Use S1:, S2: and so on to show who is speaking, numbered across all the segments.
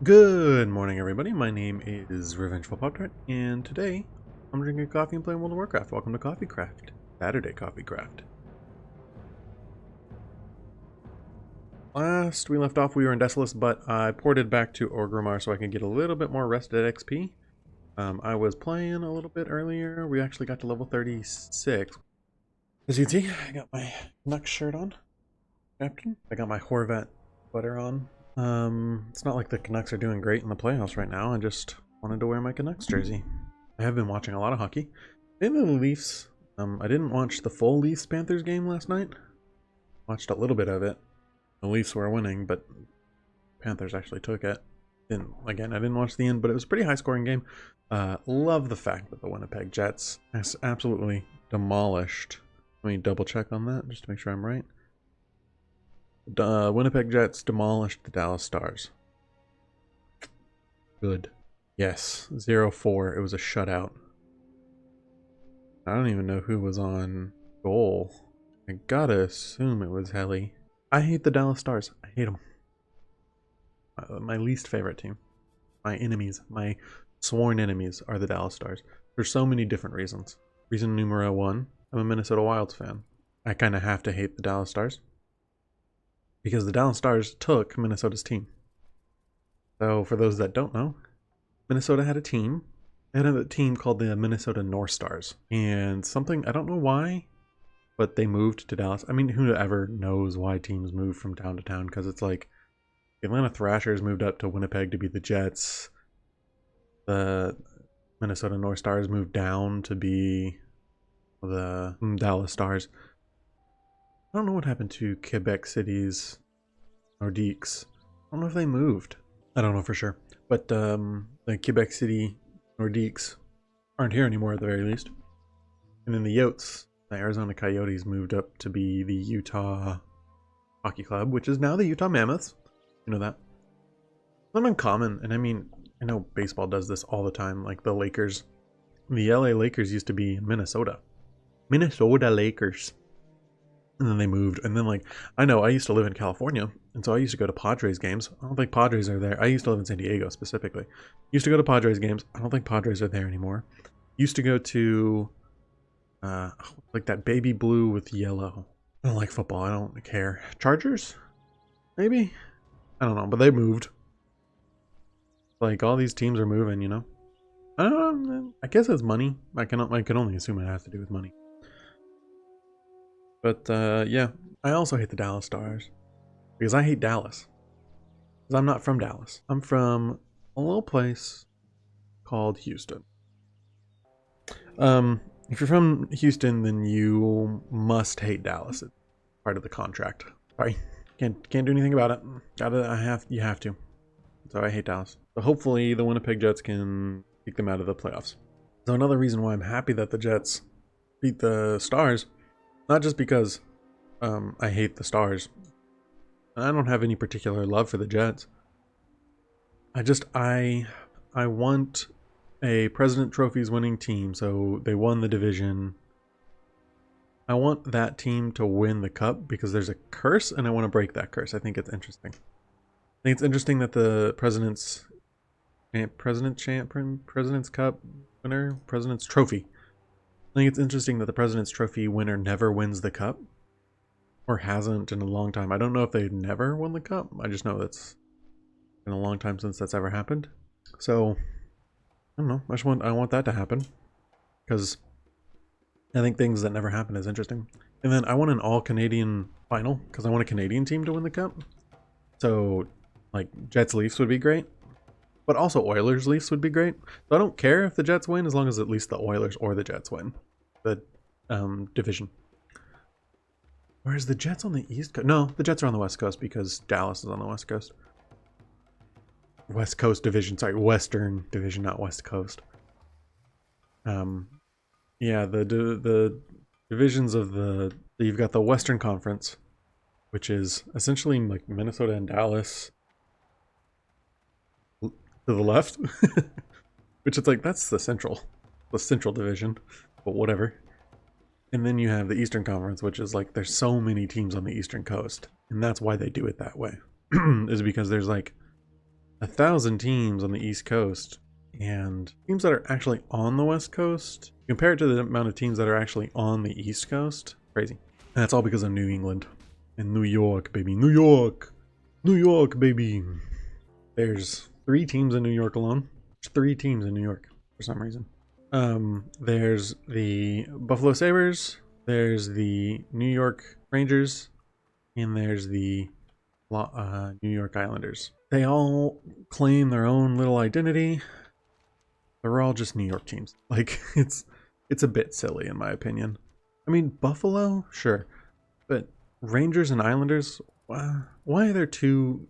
S1: Good morning, everybody. My name is Revengeful Pop Tart, and today I'm drinking coffee and playing World of Warcraft. Welcome to Coffee Craft, Saturday Coffee Craft. Last we left off, we were in Desolus, but I ported back to Orgrimmar so I can get a little bit more rested XP. I was playing a little bit earlier. We actually got to level 36. As you can see, I got my Nux shirt on, Captain. I got my Horvat sweater on. It's not like the Canucks are doing great in the playoffs right now. I just wanted to wear my Canucks jersey. I have been watching a lot of hockey. Mainly the Leafs. I didn't watch the full Leafs-Panthers game last night. Watched a little bit of it. The Leafs were winning, but Panthers actually took it. I didn't watch the end, but it was a pretty high-scoring game. Love the fact that the Winnipeg Jets has absolutely demolished. Let me double-check on that, just to make sure I'm right. Winnipeg Jets demolished the Dallas Stars. Good. Yes, 0-4. It was a shutout. I don't even know who was on goal. I gotta assume it was Helly. I hate the Dallas Stars. I hate them. My least favorite team. My enemies, my sworn enemies, are the Dallas Stars. For so many different reasons. Reason numero one, I'm a Minnesota Wilds fan. I kind of have to hate the Dallas Stars, because the Dallas Stars took Minnesota's team. So for those that don't know, Minnesota had a team. They had a team called the Minnesota North Stars. And something, I don't know why, but they moved to Dallas. I mean, who ever knows why teams move from town to town? Because it's like the Atlanta Thrashers moved up to Winnipeg to be the Jets. The Minnesota North Stars moved down to be the Dallas Stars. I don't know what happened to Quebec City's Nordiques. I don't know if they moved. I don't know for sure. But the Quebec City Nordiques aren't here anymore at the very least. And then the Yotes, the Arizona Coyotes, moved up to be the Utah Hockey Club, which is now the Utah Mammoths. You know that? It's not uncommon, and I mean, I know baseball does this all the time. Like the Lakers, the LA Lakers used to be in Minnesota. Minnesota Lakers. And then they moved. And then, like, I know I used to live in California, and so I used to go to Padres games. I don't think Padres are there. I used to live in San Diego specifically. Used to go to Padres games. I don't think Padres are there anymore. Used to go to, like that baby blue with yellow. I don't like football. I don't care. Chargers? Maybe? I don't know, but they moved. Like, all these teams are moving, you know? I don't know. I guess it's money. I can only assume it has to do with money. But yeah, I also hate the Dallas Stars because I hate Dallas. Because I'm not from Dallas. I'm from a little place called Houston. If you're from Houston, then you must hate Dallas. It's part of the contract. Sorry, can't do anything about it. You have to. So I hate Dallas. So hopefully the Winnipeg Jets can kick them out of the playoffs. So another reason why I'm happy that the Jets beat the Stars. Not just because I hate the Stars. I don't have any particular love for the Jets. I want a President Trophies winning team, so they won the division. I want that team to win the cup because there's a curse, and I want to break that curse. I think it's interesting. I think it's interesting that the President's Cup winner, President's Trophy. I think it's interesting that the President's Trophy winner never wins the cup. Or hasn't in a long time. I don't know if they've never won the cup. I just know that's been a long time since that's ever happened. So, I don't know. I want that to happen. Because I think things that never happen is interesting. And then I want an all-Canadian final. Because I want a Canadian team to win the cup. So, like, Jets-Leafs would be great. But also Oilers-Leafs would be great. So I don't care if the Jets win as long as at least the Oilers or the Jets win the division. Whereas the Jets on the East Coast... No, the Jets are on the West Coast because Dallas is on the West Coast. West Coast division. Sorry, Western division, not West Coast. Yeah, the divisions of the... You've got the Western Conference, which is essentially like Minnesota and Dallas to the left. Which it's like, that's the Central Division. But whatever. And then you have the Eastern Conference, which is like, there's so many teams on the Eastern Coast. And that's why they do it that way. Is because there's like 1,000 teams on the East Coast, and teams that are actually on the West Coast, compared to the amount of teams that are actually on the East Coast, crazy. And that's all because of New England and New York, baby. New York! New York, baby! There's 3 teams in New York alone. There's 3 teams in New York for some reason. There's the Buffalo Sabres, there's the New York Rangers, and there's the New York Islanders. They all claim their own little identity. They're all just New York teams. Like, it's a bit silly in my opinion. I mean, Buffalo, sure, but Rangers and Islanders, why are there 2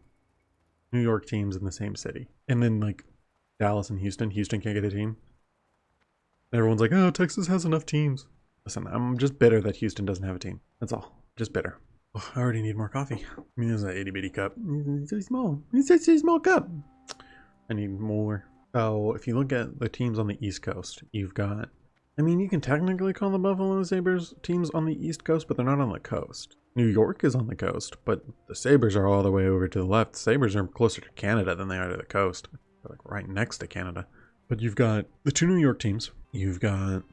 S1: New York teams in the same city? And then like Dallas and Houston can't get a team. Everyone's like, oh, Texas has enough teams. Listen, I'm just bitter that Houston doesn't have a team. That's all. Just bitter. Oh, I already need more coffee. I mean, there's an itty bitty cup. It's so small. It's a small cup. I need more. So if you look at the teams on the East Coast, you've got, I mean, you can technically call the Buffalo Sabres teams on the East Coast, but they're not on the coast. New York is on the coast, but the Sabres are all the way over to the left. The Sabres are closer to Canada than they are to the coast. They're like right next to Canada. But you've got the 2 New York teams. You've got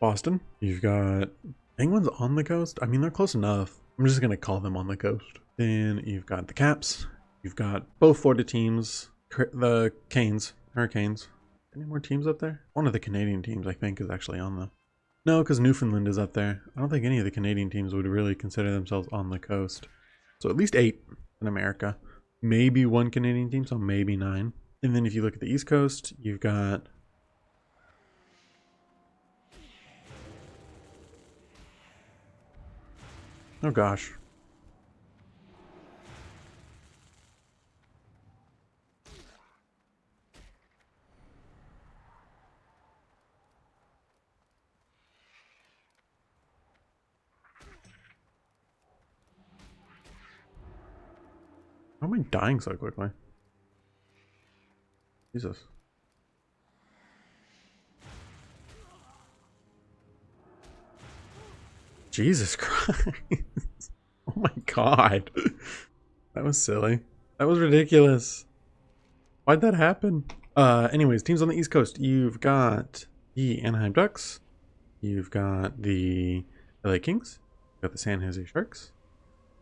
S1: Boston. You've got Penguins on the coast. I mean, they're close enough. I'm just going to call them on the coast. Then you've got the Caps. You've got both Florida teams. The Canes. Hurricanes. Any more teams up there? One of the Canadian teams, I think, is actually on the... No, because Newfoundland is up there. I don't think any of the Canadian teams would really consider themselves on the coast. So at least 8 in America. Maybe 1 Canadian team, so maybe 9. And then if you look at the East Coast, you've got... Oh gosh. How am I dying so quickly? Jesus. Jesus Christ. Oh my god. That was silly. That was ridiculous. Why'd that happen? Anyways, teams on the East Coast. You've got the Anaheim Ducks. You've got the LA Kings. You've got the San Jose Sharks.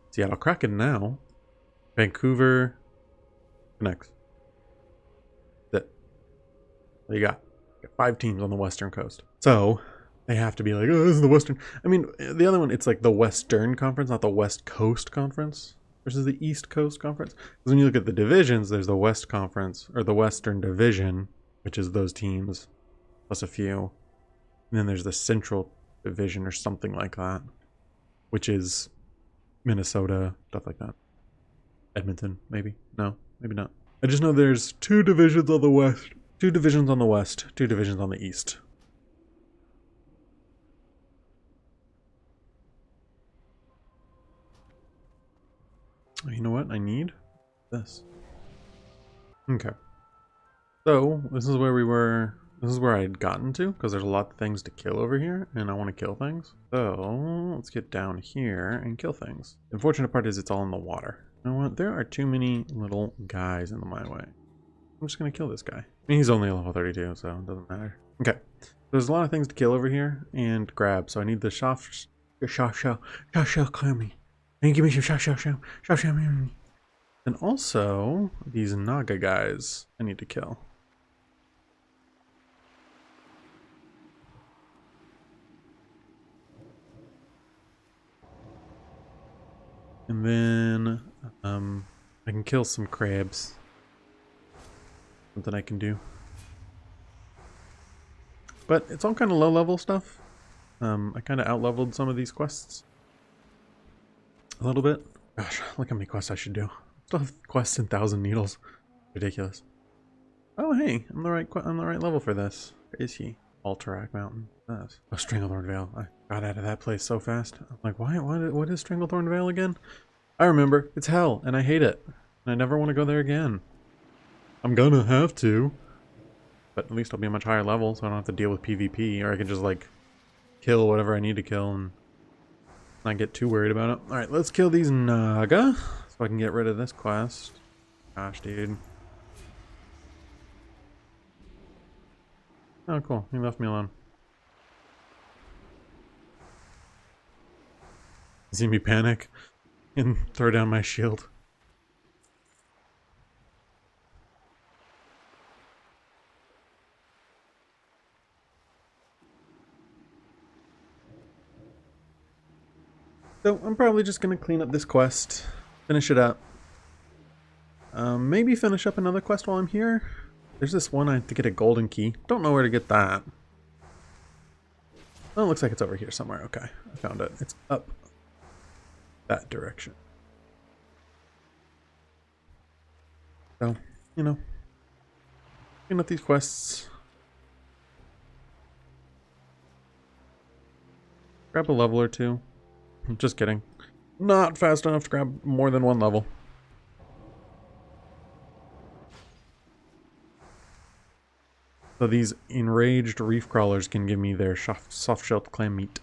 S1: Seattle Kraken now. Vancouver Canucks. That's it. What you got? You got 5 teams on the Western Coast. So they have to be like, oh, this is the Western. I mean, the other one, it's like the Western Conference, not the West Coast Conference versus the East Coast Conference. Because when you look at the divisions, there's the West Conference, or the Western Division, which is those teams, plus a few. And then there's the Central Division or something like that, which is Minnesota, stuff like that. Edmonton, maybe? No, maybe not. I just know there's 2 divisions on the West. 2 divisions on the West, 2 divisions on the East. You know what I need? This. Okay. So, this is where we were... This is where I had gotten to, because there's a lot of things to kill over here, and I want to kill things. So, let's get down here and kill things. The unfortunate part is it's all in the water. You know what? There are too many little guys in my way. I'm just going to kill this guy. I mean, he's only level 32, so it doesn't matter. Okay. There's a lot of things to kill over here and grab, so I need the shell clear me. And give me some shell. And also, these Naga guys I need to kill. And then, I can kill some crabs. Something I can do. But it's all kind of low-level stuff. I kind of out-leveled some of these quests. A little bit. Gosh, look how many quests I should do. Still have quests in 1,000 Needles. Ridiculous. Oh, hey, I'm the right level for this. Where is he? Alterac Mountain. Yes. Oh, Stranglethorn Vale. I got out of that place so fast. I'm like, what is Stranglethorn Vale again? I remember. It's hell, and I hate it. And I never want to go there again. I'm gonna have to. But at least I'll be a much higher level, so I don't have to deal with PvP, or I can just, like, kill whatever I need to kill and not get too worried about it. Alright, let's kill these Naga, so I can get rid of this quest. Gosh, dude. Oh, cool. He left me alone. See me panic and throw down my shield. So I'm probably just going to clean up this quest, finish it up. Maybe finish up another quest while I'm here. There's this one I have to get a golden key. Don't know where to get that. Oh, it looks like it's over here somewhere. Okay, I found it. It's up that direction. So, you know, clean up these quests. Grab a level or two. Just kidding. Not fast enough to grab more than one level. So these enraged reef crawlers can give me their soft-shelled clam meat.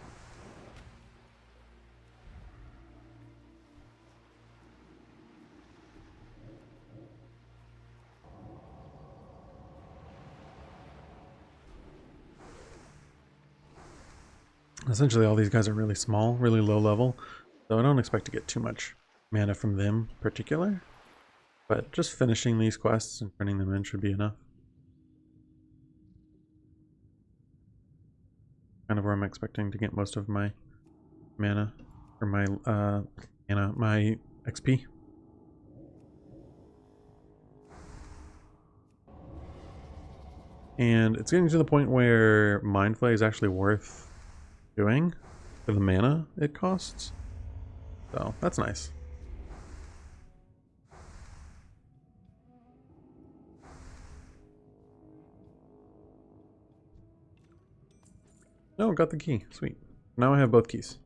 S1: Essentially all these guys are really small, really low level, so I don't expect to get too much mana from them in particular. But just finishing these quests and turning them in should be enough. Kind of where I'm expecting to get most of my mana, or my my XP. And it's getting to the point where Mind Flay is actually worth doing for the mana it costs. So that's nice. Oh, got the key. Sweet. Now I have both keys.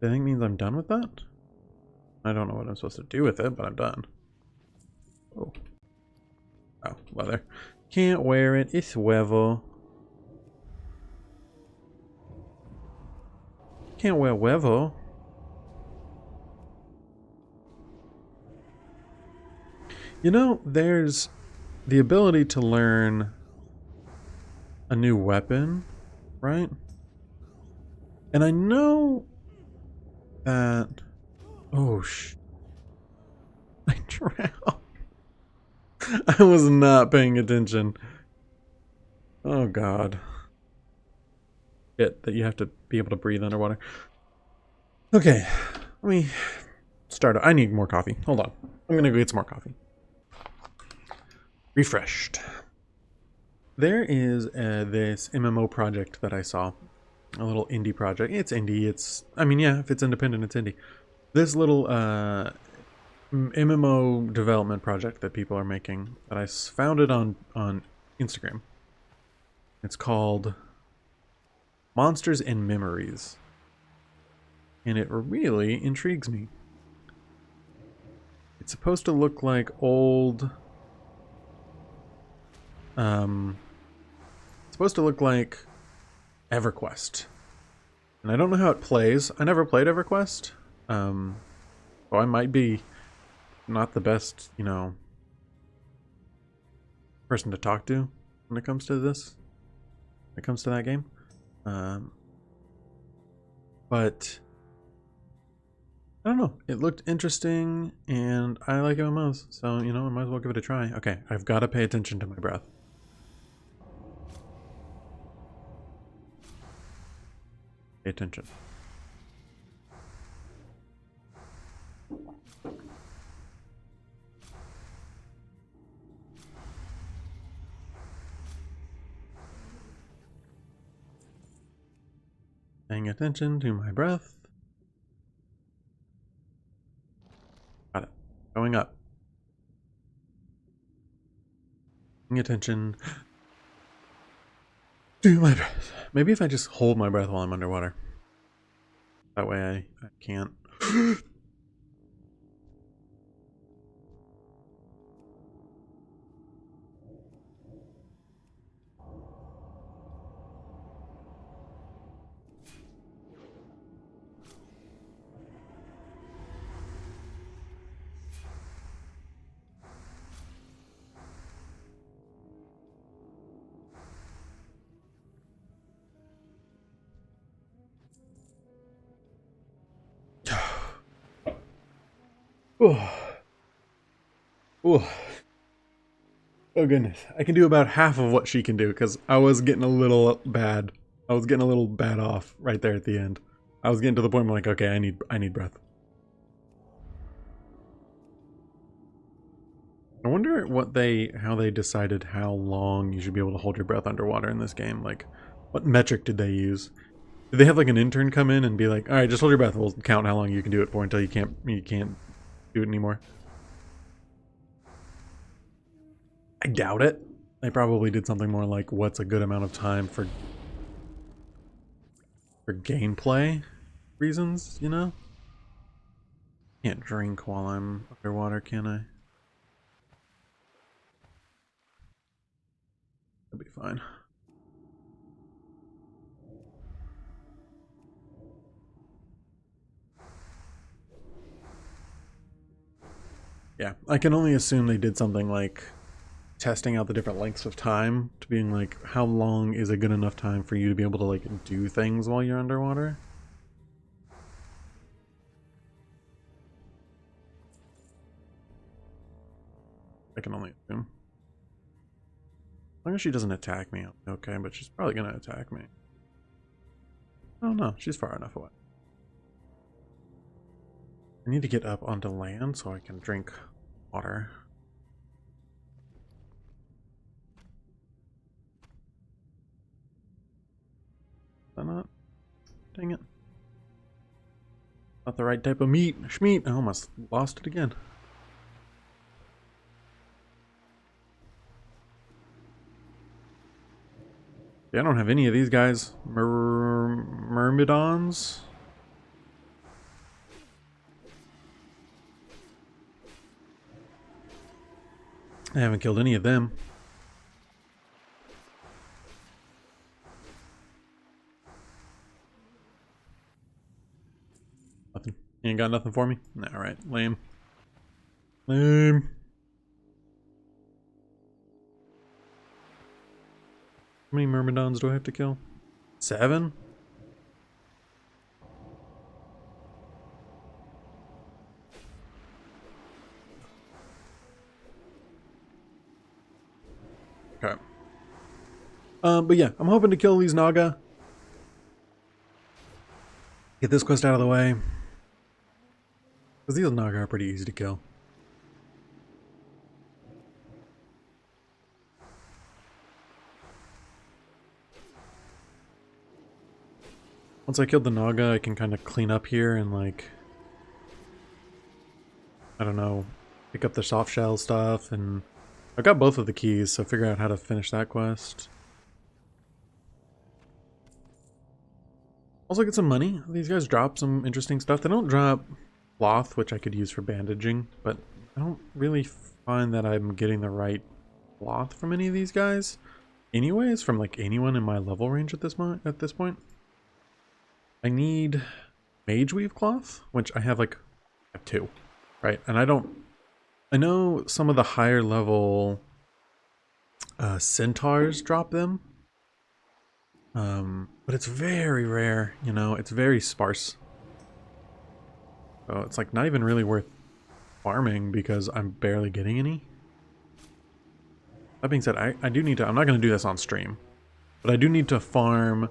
S1: I think means I'm done with that? I don't know what I'm supposed to do with it, but I'm done. Oh. Oh, leather. Can't wear it. It's huevo. Can't wear huevo. You know, there's the ability to learn a new weapon, right? And I know that... Oh, I drowned. I was not paying attention. Oh, God. Shit, that you have to be able to breathe underwater. Okay, let me start. I need more coffee. Hold on. I'm gonna go get some more coffee. Refreshed. There is this MMO project that I saw. A little indie project. It's indie. It's, I mean, yeah, if it's independent, it's indie. This little MMO development project that people are making that I found it on Instagram. It's called Monsters and Memories. And it really intrigues me. It's supposed to look like old... it's supposed to look like EverQuest. And I don't know how it plays. I never played EverQuest. So I might be not the best, you know, person to talk to when it comes to this. When it comes to that game. But I don't know. It looked interesting, and I like MMOs, so, you know, I might as well give it a try. Okay, I've got to pay attention to my breath. Pay attention. Paying attention to my breath. Got it. Going up. Paying attention to my breath. Maybe if I just hold my breath while I'm underwater. That way I can't. Oh, oh, oh goodness. I can do about half of what she can do because I was getting a little bad. I was getting a little bad off right there at the end. I was getting to the point where I'm like, okay, I need breath. I wonder how they decided how long you should be able to hold your breath underwater in this game. Like, what metric did they use? Did they have like an intern come in and be like, all right, just hold your breath. We'll count how long you can do it for until you can't do it anymore. I doubt it. They probably did something more like, what's a good amount of time for gameplay reasons, you know? Can't drink while I'm underwater, can I? That'll be fine. Yeah, I can only assume they did something like testing out the different lengths of time to being like, how long is a good enough time for you to be able to like do things while you're underwater? I can only assume. As long as she doesn't attack me, okay, but she's probably gonna attack me. Oh no, she's far enough away. I need to get up onto land so I can drink water. Is that not? Dang it. Not the right type of meat. Schmeat. I almost lost it again. Yeah, I don't have any of these guys. Myrmidons? I haven't killed any of them. Nothing. You ain't got nothing for me? Alright, lame. Lame. How many Myrmidons do I have to kill? 7? Okay. But yeah, I'm hoping to kill these Naga. Get this quest out of the way. Because these Naga are pretty easy to kill. Once I killed the Naga, I can kind of clean up here and like, I don't know, pick up the soft shell stuff, and I've got both of the keys, so figure out how to finish that quest. Also get some money. These guys drop some interesting stuff. They don't drop cloth, which I could use for bandaging, but I don't really find that I'm getting the right cloth from any of these guys. Anyways, from like anyone in my level range at this point. I need mage weave cloth, which I have like 2, right? And I know some of the higher level centaurs drop them, but it's very rare, you know, it's very sparse. So it's like not even really worth farming because I'm barely getting any. That being said, I do need to, I'm not going to do this on stream, but I do need to farm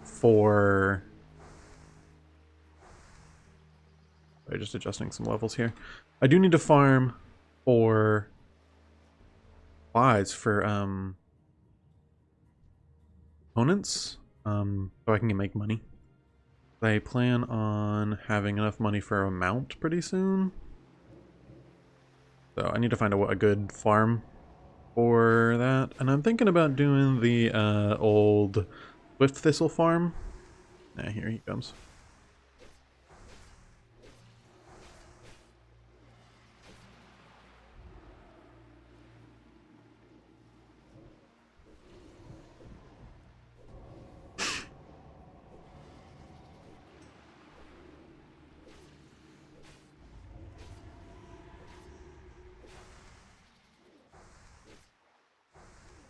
S1: for... Sorry, just adjusting some levels here. I do need to farm for supplies for opponents, so I can make money. I plan on having enough money for a mount pretty soon. So I need to find a good farm for that. And I'm thinking about doing the old Swift Thistle farm. Yeah, here he comes.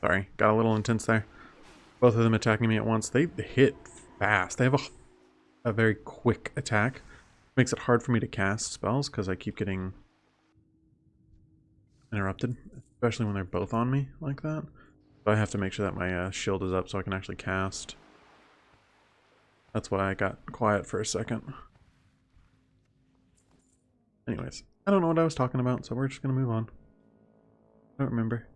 S1: Sorry, got a little intense there. Both of them attacking me at once. They hit fast. They have a very quick attack. Makes it hard for me to cast spells because I keep getting interrupted, especially when they're both on me like that. So I have to make sure that my shield is up so I can actually cast. That's why I got quiet for a second. Anyways, I don't know what I was talking about, so we're just going to move on. I don't remember.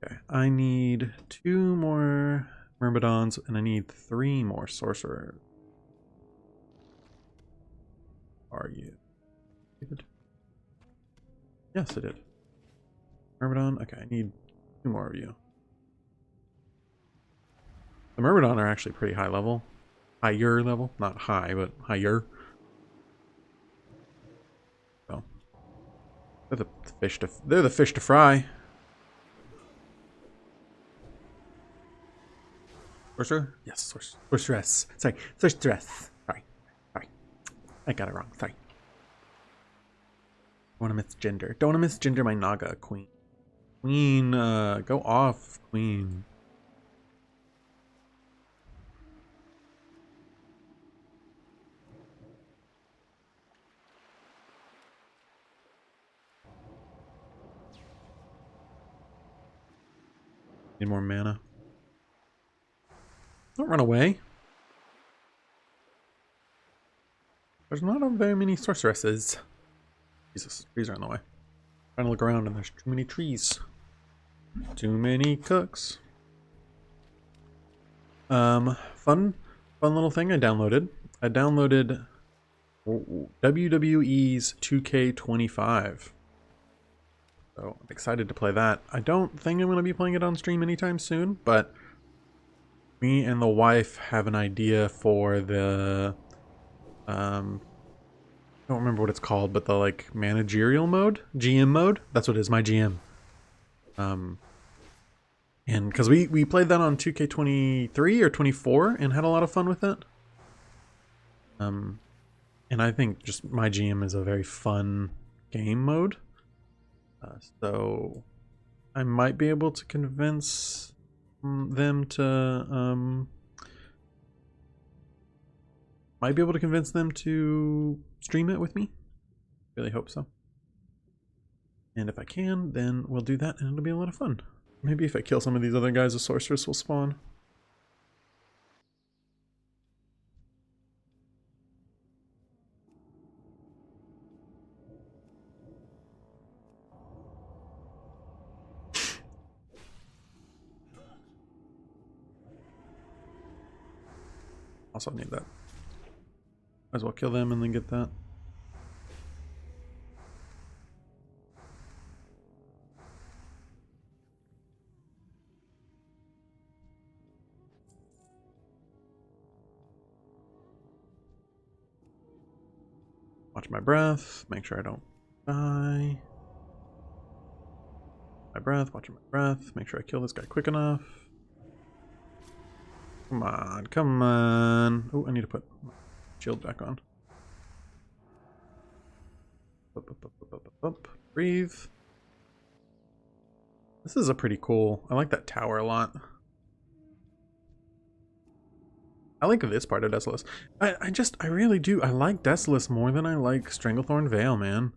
S1: Okay, I need 2 more Myrmidons, and I need 3 more Sorcerers. Are you? David? Yes, I did. Myrmidon? Okay, I need 2 more of you. The Myrmidon are actually pretty high level. Higher level. Not high, but higher. So, they're the fish to fry. Sorcerer? Yes, sorceress. Sorry, sorceress. Sorry. I got it wrong. Sorry. Don't want to misgender. Don't want to misgender my Naga queen. Queen, go off, queen. Need more mana. Don't run away. There's not very many sorceresses. Jesus, trees are in the way. Trying to look around and there's too many trees. Too many cooks. Fun little thing I downloaded. I downloaded WWE's 2K25. So I'm excited to play that. I don't think I'm going to be playing it on stream anytime soon, but me and the wife have an idea for the I don't remember what it's called, but the like managerial mode, GM mode. That's what it is, my GM. And because we played that on 2K23 or 24 and had a lot of fun with it. And I think just my GM is a very fun game mode. So I might be able to convince them to stream it with me. Really hope so. And if I can, then we'll do that and it'll be a lot of fun. Maybe if I kill some of these other guys, a sorceress will spawn. Also need that. Might as well kill them and then get that. Watch my breath, make sure I don't die. My breath, watching my breath, make sure I kill this guy quick enough. Come on, come on. Oh, I need to put my shield back on. Up. Breathe. This is a pretty cool. I like that tower a lot. I like this part of Desolus. I really do. I like Desolus more than I like Stranglethorn Vale, man.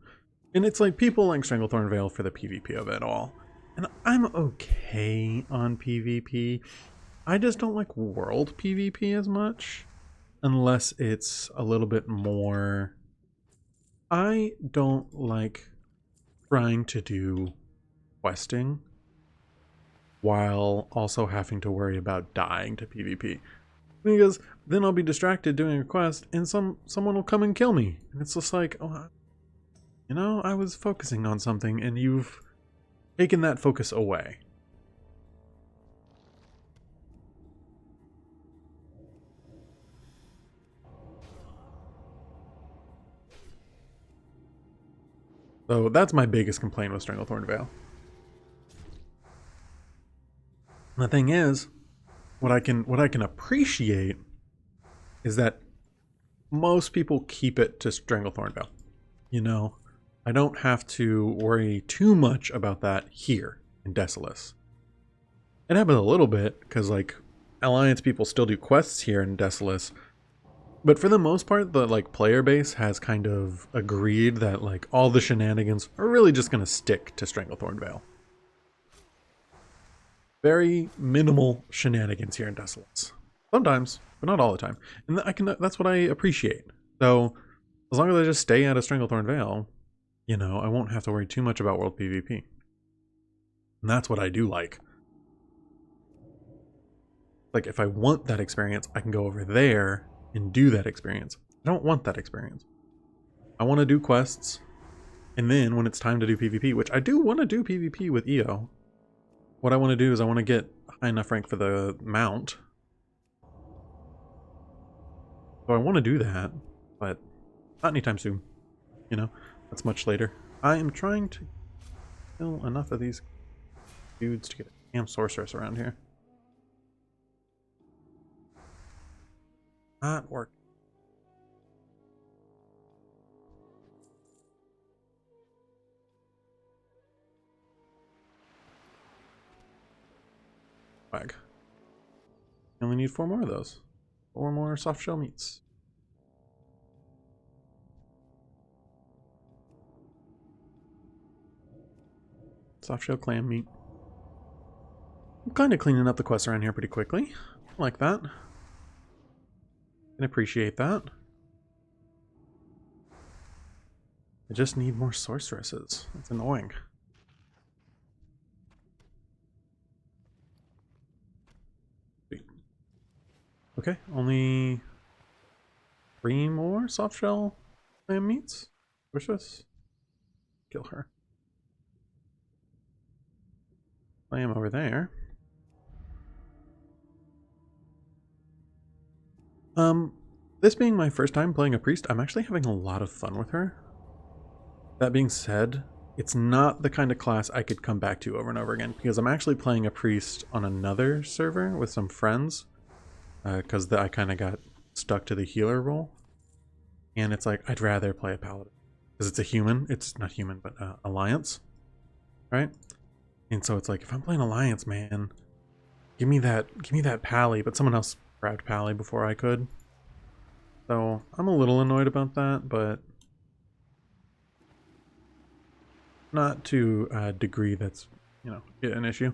S1: And it's like people like Stranglethorn Vale for the PvP of it all. And I'm okay on PvP. I just don't like world PvP as much. Unless it's a little bit more... I don't like trying to do questing while also having to worry about dying to PvP. Because then I'll be distracted doing a quest and someone will come and kill me. And it's just like, oh, you know, I was focusing on something and you've taken that focus away. So that's my biggest complaint with Stranglethorn Vale. And the thing is, what I can appreciate is that most people keep it to Stranglethorn Vale. You know, I don't have to worry too much about that here in Desolus. It happens a little bit because like Alliance people still do quests here in Desolus, But for the most part, the like player base has kind of agreed that like all the shenanigans are really just going to stick to Stranglethorn Vale. Very minimal shenanigans here in Desolates. Sometimes, but not all the time. And that's what I appreciate. So as long as I just stay out of Stranglethorn Vale, you know, I won't have to worry too much about world PvP. And that's what I do like. Like if I want that experience, I can go over there and do that experience. I don't want that experience. I want to do quests, and then when it's time to do PvP, which I do want to do PvP with EO, what I want to do is I want to get high enough rank for the mount. So I want to do that, but not anytime soon. You know, that's much later. I am trying to kill enough of these dudes to get a damn sorceress around here. Not working. Swag. I only need 4 more of those. 4 more soft shell meats. Soft shell clam meat. I'm kind of cleaning up the quests around here pretty quickly. I like that. Can appreciate that. I just need more sorceresses. That's annoying. Sweet. Okay, only 3 more soft shell clam meats. Where's this? Kill her. I am over there. This being my first time playing a priest, I'm actually having a lot of fun with her. That being said, it's not the kind of class I could come back to over and over again, because I'm actually playing a priest on another server with some friends, because I kind of got stuck to the healer role, and it's like I'd rather play a paladin because it's a human. It's not human, but alliance, right? And so it's like if I'm playing alliance, man, give me that pally. But someone else grabbed pally before I could, so I'm a little annoyed about that, but not to a degree that's, you know, an issue.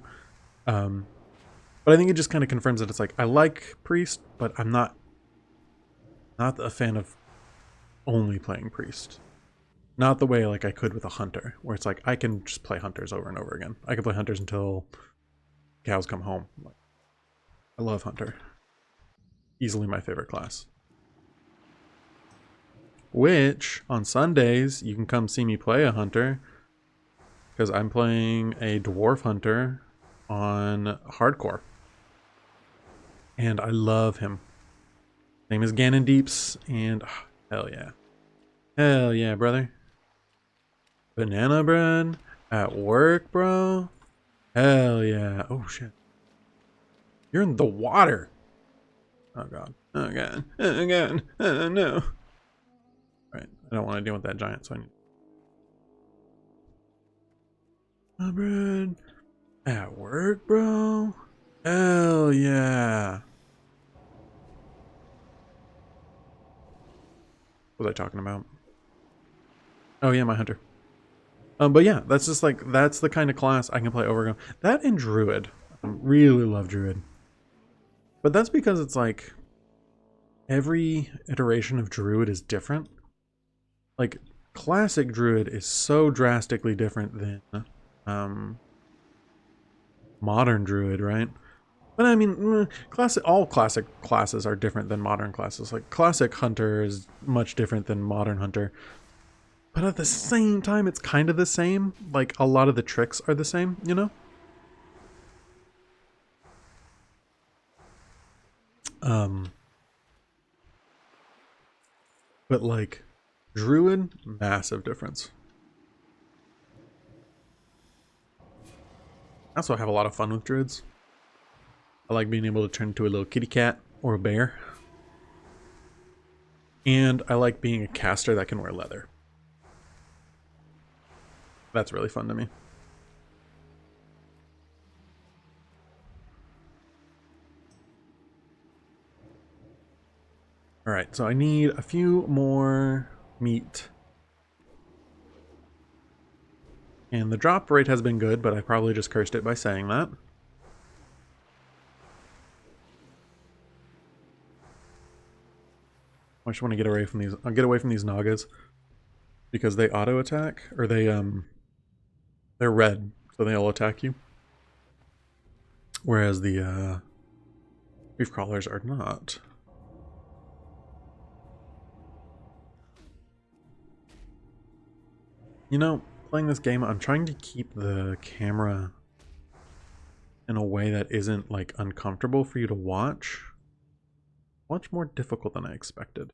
S1: But I think it just kind of confirms that it's like I like priest, but I'm not a fan of only playing priest. Not the way like I could with a hunter, where it's like I can just play hunters over and over again. I can play hunters until cows come home. I love hunter. Easily my favorite class. Which on Sundays you can come see me play a hunter, because I'm playing a dwarf hunter on hardcore. And I love him. Name is Ganondeeps, and oh, hell yeah. Hell yeah, brother. Banana bread at work, bro. Hell yeah. Oh shit. You're in the water. Oh god. Oh god. Oh god. Oh no. Right. I don't want to deal with that giant, so I need bread at work, bro. Hell yeah. What was I talking about? Oh yeah, my hunter. But yeah, that's just like, that's the kind of class I can play over again. That and Druid. I really love Druid. But that's because it's like, every iteration of Druid is different. Like, classic Druid is so drastically different than modern Druid, right? But I mean, all classic classes are different than modern classes. Like, classic Hunter is much different than modern Hunter. But at the same time, it's kind of the same. Like, a lot of the tricks are the same, you know? But like, Druid, massive difference. I also have a lot of fun with Druids. I like being able to turn into a little kitty cat or a bear. And I like being a caster that can wear leather. That's really fun to me. All right, so I need a few more meat. And the drop rate has been good, but I probably just cursed it by saying that. I just want to get away from these. I'll get away from these Nagas because they auto attack, or they're red, so they all attack you. Whereas the reef crawlers are not. You know, playing this game, I'm trying to keep the camera in a way that isn't like uncomfortable for you to watch. Much more difficult than I expected.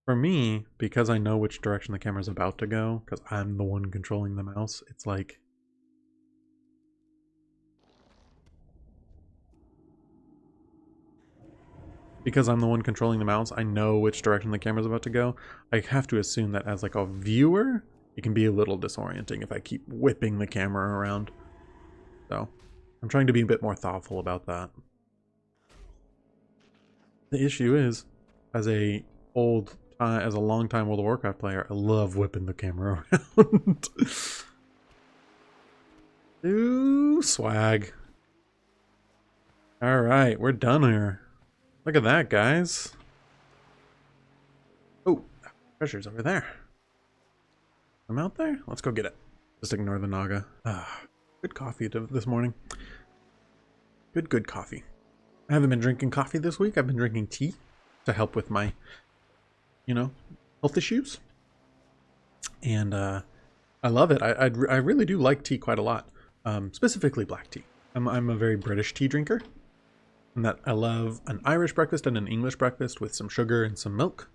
S1: For me, because I know which direction the camera's about to go, because I'm the one controlling the mouse, it's like... Because I'm the one controlling the mouse, I know which direction the camera's about to go. I have to assume that as like a viewer, it can be a little disorienting if I keep whipping the camera around. So, I'm trying to be a bit more thoughtful about that. The issue is, as a long-time World of Warcraft player, I love whipping the camera around. Ooh, swag. Alright, we're done here. Look at that, guys. Oh, treasure's over there. I'm out there? Let's go get it. Just ignore the Naga. Good coffee this morning. Good coffee. I haven't been drinking coffee this week. I've been drinking tea to help with my, health issues. And I love it. I really do like tea quite a lot. Specifically black tea. I'm a very British tea drinker. And that I love an Irish breakfast and an English breakfast with some sugar and some milk.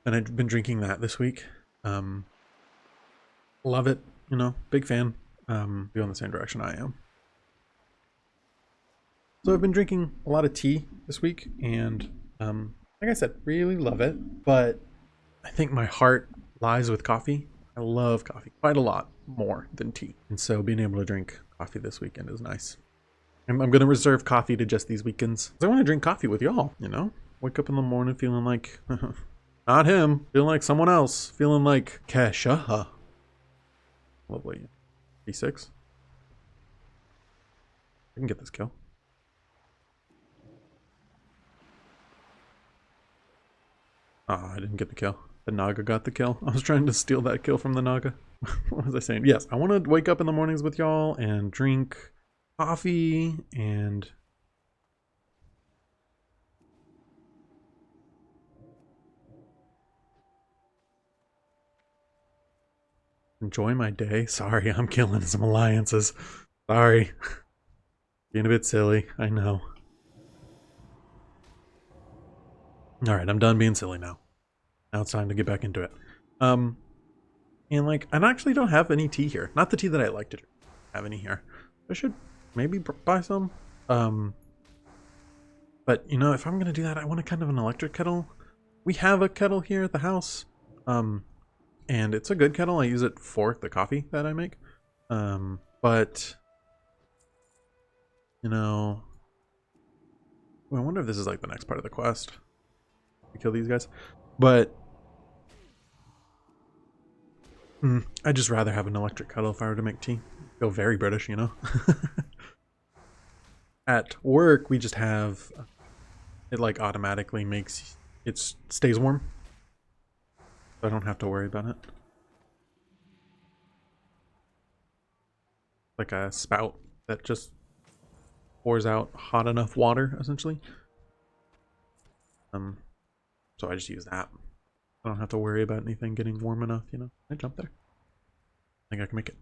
S1: And I've been drinking that this week. Love it. Big fan. Be on the same direction I am. So I've been drinking a lot of tea this week, and like I said, really love it. But I think my heart lies with coffee. I love coffee quite a lot more than tea. And so being able to drink coffee this weekend is nice. I'm going to reserve coffee to just these weekends. I want to drink coffee with y'all, Wake up in the morning feeling like, not him, feeling like someone else, feeling like Kesha. Lovely. B6. I can get this kill. Oh, I didn't get the kill. The Naga got the kill. I was trying to steal that kill from the Naga. What was I saying? Yes, I want to wake up in the mornings with y'all and drink coffee and... enjoy my day. Sorry, I'm killing some alliances. Sorry. Being a bit silly, I know. Alright, I'm done being silly now. Now it's time to get back into it. And like, I actually don't have any tea here. Not the tea that I like to drink. Have any here. I should maybe buy some. But if I'm gonna do that, I want a kind of an electric kettle. We have a kettle here at the house. And it's a good kettle. I use it for the coffee that I make. But I wonder if this is like the next part of the quest. We kill these guys. But I'd just rather have an electric kettle if I were to make tea. Feel very British, At work, we just have it like automatically makes it stays warm. So I don't have to worry about it. Like a spout that just pours out hot enough water, essentially. So I just use that. I don't have to worry about anything getting warm enough, I jump there. I think I can make it.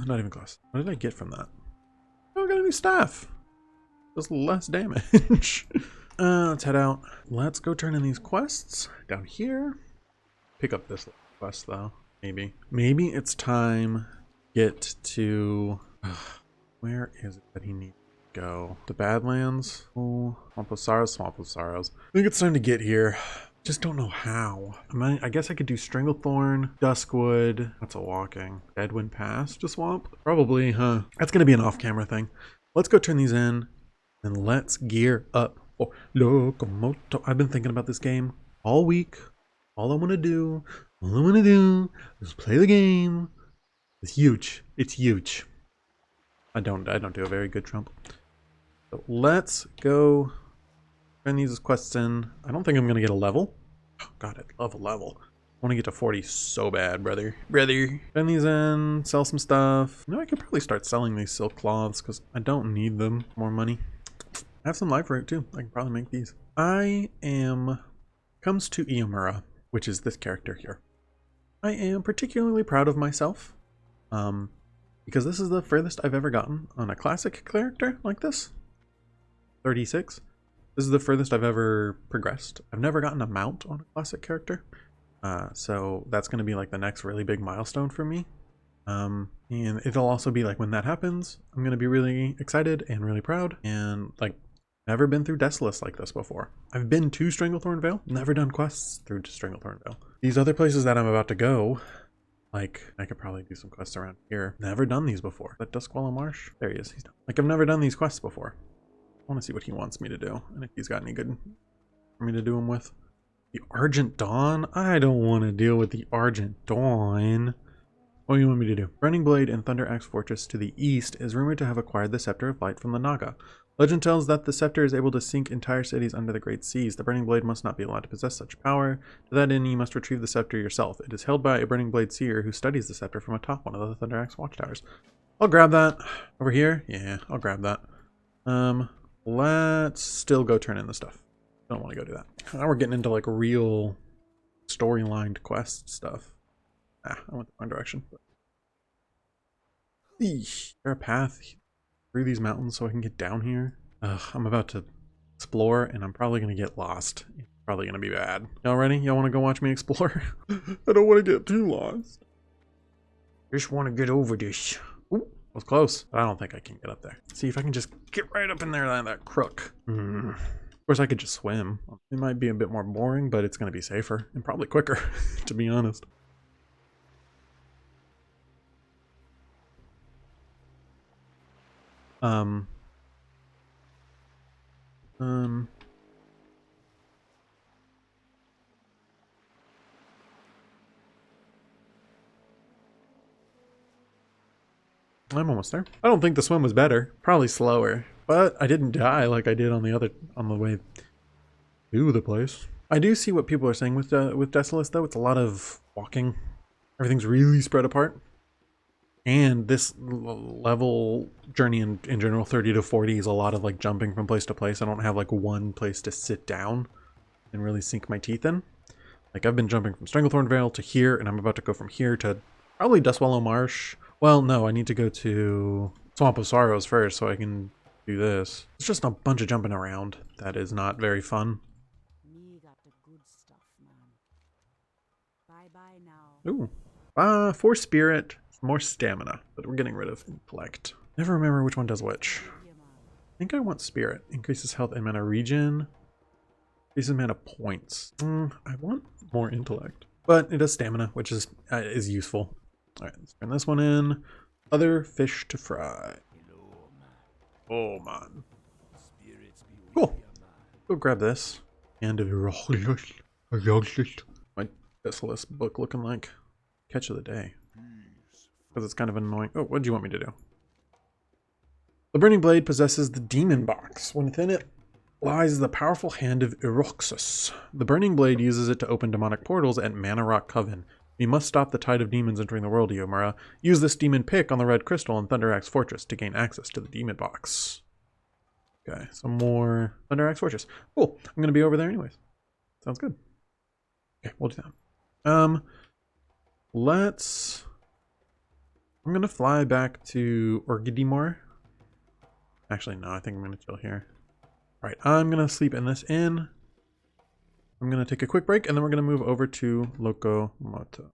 S1: Not even close. What did I get from that? Oh, I got a new staff. Just less damage. Let's head out. Let's go turn in these quests down here. Pick up this quest though. Maybe it's time to get to where is it that he needs to go? The Badlands? Oh, Swamp of Sorrows. I think it's time to get here. Just don't know how. I guess I could do Stranglethorn, Duskwood. That's a walking. Deadwind Pass to swamp? Probably, huh? That's gonna be an off-camera thing. Let's go turn these in and let's gear up Oh, Locomoto. I've been thinking about this game all week. All I want to do is play the game. It's huge. It's huge. I don't do a very good Trump. So let's go. I'm gonna use this quests in. I don't think I'm gonna get a level. Oh, God, I love a level. I want to get to 40 so bad, brother. Send these in, sell some stuff. You know, I could probably start selling these silk cloths because I don't need them. More money. I have some life root too. I can probably make these. Comes to Iomura, which is this character here. I am particularly proud of myself. Because this is the furthest I've ever gotten on a classic character like this. 36. This is the furthest I've ever progressed. I've never gotten a mount on a classic character. So that's going to be like the next really big milestone for me. And it'll also be like when that happens, I'm going to be really excited and really proud. And like, never been through Desolus like this before. I've been to Stranglethorn Vale, never done quests through Stranglethorn Vale. These other places that I'm about to go, like, I could probably do some quests around here. Never done these before. That Duskwallow Marsh? There he is. He's done. Like, I've never done these quests before. I want to see what he wants me to do, and if he's got any good for me to do them with. The Argent Dawn? I don't want to deal with the Argent Dawn. What do you want me to do? Burning Blade in Thunder Axe Fortress to the east is rumored to have acquired the Scepter of Light from the Naga. Legend tells that the scepter is able to sink entire cities under the Great Seas. The Burning Blade must not be allowed to possess such power. To that end, you must retrieve the scepter yourself. It is held by a Burning Blade seer who studies the scepter from atop one of the Thunder Axe watchtowers. I'll grab that. Over here? Yeah, I'll grab that. Let's still go turn in the stuff. I don't want to go do that. Now we're getting into like real storylined quest stuff. I went the wrong direction. Is there a path through these mountains so I can get down here? I'm about to explore and I'm probably going to get lost. It's probably going to be bad. Y'all ready? Y'all want to go watch me explore? I don't want to get too lost. Just want to get over this. Ooh, that was close. I don't think I can get up there. See if I can just get right up in there like that crook. Of course, I could just swim. It might be a bit more boring, but it's going to be safer and probably quicker, to be honest. I'm almost there. I don't think the swim was better. Probably slower. But I didn't die like I did on the way to the place. I do see what people are saying with Desolus though. It's a lot of walking. Everything's really spread apart. And this level journey in general, 30 to 40, is a lot of like jumping from place to place. I don't have like one place to sit down and really sink my teeth in. Like I've been jumping from Stranglethorn Vale to here, and I'm about to go from here to probably Duskwallow Marsh. Well, no, I need to go to Swamp of Sorrows first so I can do this. It's just a bunch of jumping around. That is not very fun.
S2: Me got the good stuff, man. Bye-bye now.
S1: Ooh. 4 spirit, more stamina, but we're getting rid of intellect. Never remember which one does which. I think I want spirit. Increases health and mana regen. Increases mana points. I want more intellect. But it does stamina, which is useful. Alright, let's turn this one in. Other fish to fry. Oh man. Cool. Go grab this. And my Desolus book looking like catch of the day. Because it's kind of annoying. Oh, what do you want me to do? The Burning Blade possesses the Demon Box. Within it lies the powerful hand of Iroxus. The Burning Blade uses it to open demonic portals at Mana Rock Coven. We must stop the tide of demons entering the world, Iomura. Use this demon pick on the red crystal in Thunder Axe Fortress to gain access to the Demon Box. Okay, some more Thunder Axe Fortress. Cool. I'm going to be over there anyways. Sounds good. Okay, we'll do that. I'm going to fly back to Orgidimor. Actually, no, I think I'm going to chill here. All right, I'm going to sleep in this inn. I'm going to take a quick break, and then we're going to move over to Locomoto.